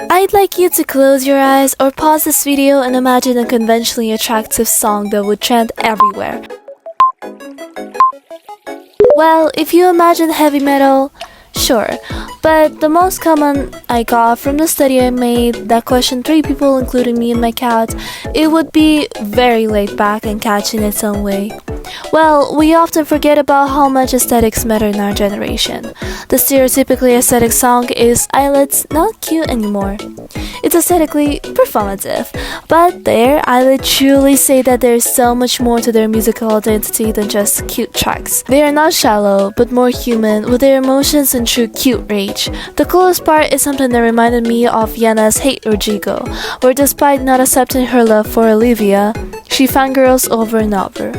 I'd like you to close your eyes or pause this video and imagine a conventionally attractive song that would trend everywhere. Well, if you imagine heavy metal, sure, but the most common I got from the study I made that questioned 3 people including me and my cat, it would be very laid back and catchy in its own way. Well, we often forget about how much aesthetics matter in our generation. The stereotypically aesthetic song is ILLIT's Not Cute Anymore. It's aesthetically performative, but their ILLIT truly say that there's so much more to their musical identity than just cute tracks. They are not shallow, but more human, with their emotions and true cute rage. The coolest part is something that reminded me of Yana's Hate Rodrigo, where despite not accepting her love for Olivia, she fangirls over and over.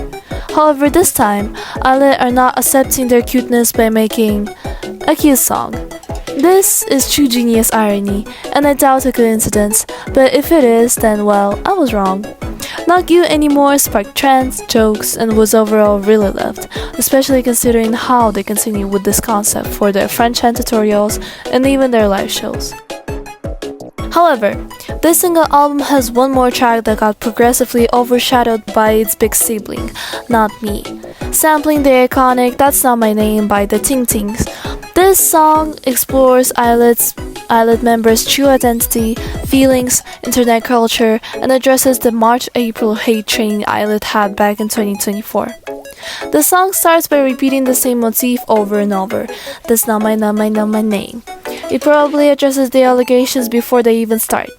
However, this time, ILLIT are not accepting their cuteness by making a cute song. This is true genius irony, and I doubt a coincidence, but if it is, then well, I was wrong. Not Cute Anymore sparked trends, jokes, and was overall really loved, especially considering how they continue with this concept for their French hand tutorials and even their live shows. However, this single album has one more track that got progressively overshadowed by its big sibling, Not Me. Sampling the iconic That's Not My Name by the Ting Tings, this song explores ILLIT members' true identity, feelings, internet culture, and addresses the March-April hate train ILLIT had back in 2024. The song starts by repeating the same motif over and over, That's not my name. It probably addresses the allegations before they even start.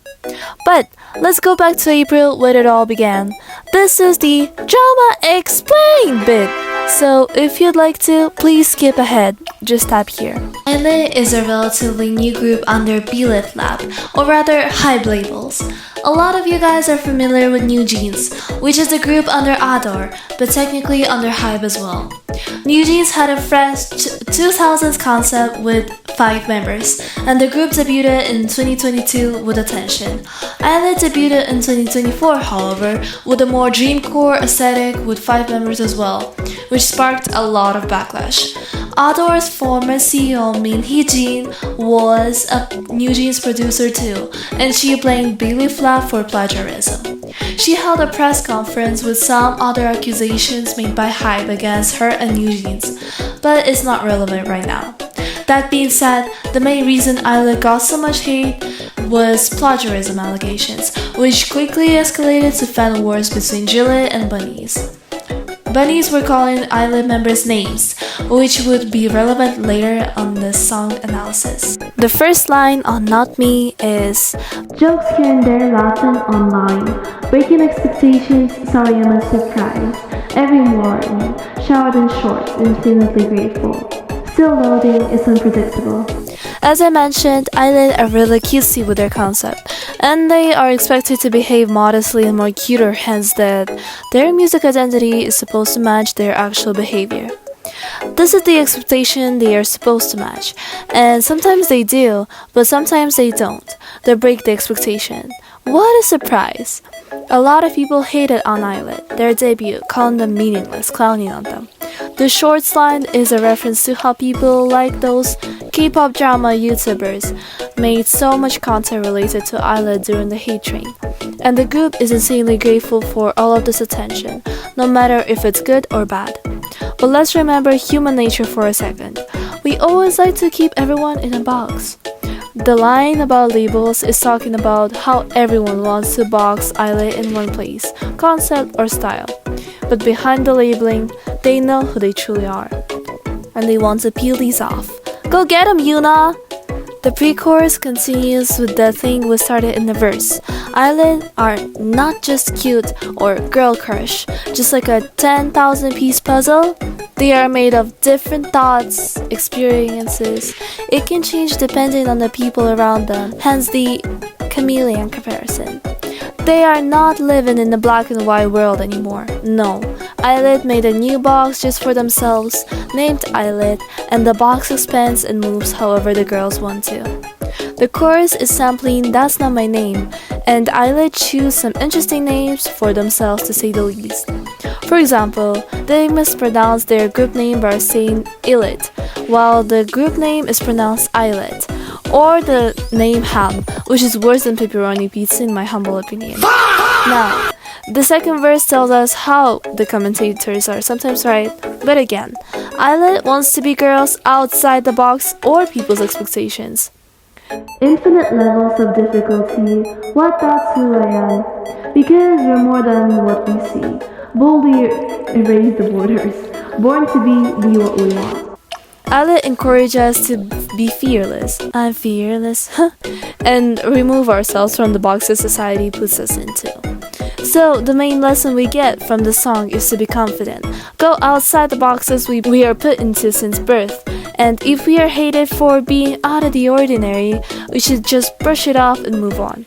But let's go back to April where it all began. This is the Drama Explain bit. So if you'd like to, please skip ahead. Just tap here. ILLIT is a relatively new group under ILLIT Lab, or rather Hype labels. A lot of you guys are familiar with New Jeans, which is the group under Adore, but technically under Hype as well. New Jeans had a fresh 2000s concept with 5 members, and the group debuted in 2022 with Attention. ILLIT debuted in 2024, however, with a more dreamcore aesthetic with 5 members as well, which sparked a lot of backlash. Adore's former CEO Min Hee-jin was a New Jeans producer too, and she blamed Billy Flap for plagiarism. She held a press conference with some other accusations made by Hype against her and New Jeans, but it's not relevant right now. That being said, the main reason ILLIT got so much hate was plagiarism allegations, which quickly escalated to fan wars between Gillette and Bunnies. Bunnies were calling ILLIT members names, which would be relevant later on the song analysis. The first line on Not Me is jokes here and there laughing online, breaking expectations, sorry I'm a surprise, every morning, showered in shorts, infinitely grateful, still loading is unpredictable. As I mentioned, ILLIT are really cutesy with their concept, and they are expected to behave modestly and more cuter, hence that their music identity is supposed to match their actual behavior. This is the expectation they are supposed to match, and sometimes they do, but sometimes they don't. They break the expectation. What a surprise! A lot of people hated on ILLIT, their debut, calling them meaningless, clowning on them. The shorts line is a reference to how people like those K-pop drama YouTubers made so much content related to ILLIT during the hate train, and the group is insanely grateful for all of this attention, no matter if it's good or bad. But let's remember human nature for a second. We always like to keep everyone in a box. The line about labels is talking about how everyone wants to box ILLIT in one place, concept or style. But behind the labeling, they know who they truly are. And they want to peel these off. Go get 'em, Yuna! The pre-chorus continues with the thing we started in the verse. ILLIT are not just cute or girl crush, just like a 10,000 piece puzzle. They are made of different thoughts, experiences. It can change depending on the people around them, hence the chameleon comparison. They are not living in the black and white world anymore. No, ILLIT made a new box just for themselves, named ILLIT, and the box expands and moves however the girls want to. The chorus is sampling That's Not My Name, and ILLIT choose some interesting names for themselves to say the least. For example, they mispronounce their group name by saying ILLIT, while the group name is pronounced ILLIT. or the name ham, which is worse than pepperoni pizza in my humble opinion. Now, the second verse tells us how the commentators are sometimes right, but again, ILLIT wants to be girls outside the box or people's expectations. Infinite levels of difficulty, what that's who I am. Because we're more than what we see. Boldly erase the borders. Born to be what we want. ILLIT encourages us to be fearless. I'm fearless, and remove ourselves from the boxes society puts us into. So, the main lesson we get from the song is to be confident. Go outside the boxes we are put into since birth. And if we are hated for being out of the ordinary, we should just brush it off and move on.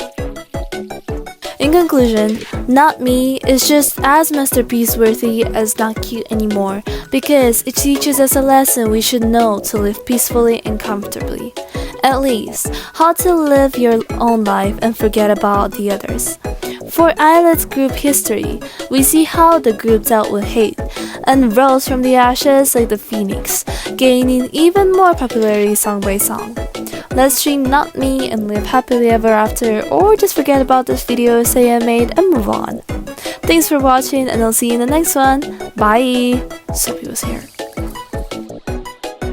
In conclusion, Not Me is just as masterpiece worthy as Not Cute anymore because it teaches us a lesson we should know to live peacefully and comfortably. At least, how to live your own life and forget about the others. For ILLIT's group history, we see how the group dealt with hate and rose from the ashes like the phoenix, gaining even more popularity song by song. Let's stream Not Me and live happily ever after, or just forget about this video Saya made and move on. Thanks for watching and I'll see you in the next one. Bye! Sophie was here.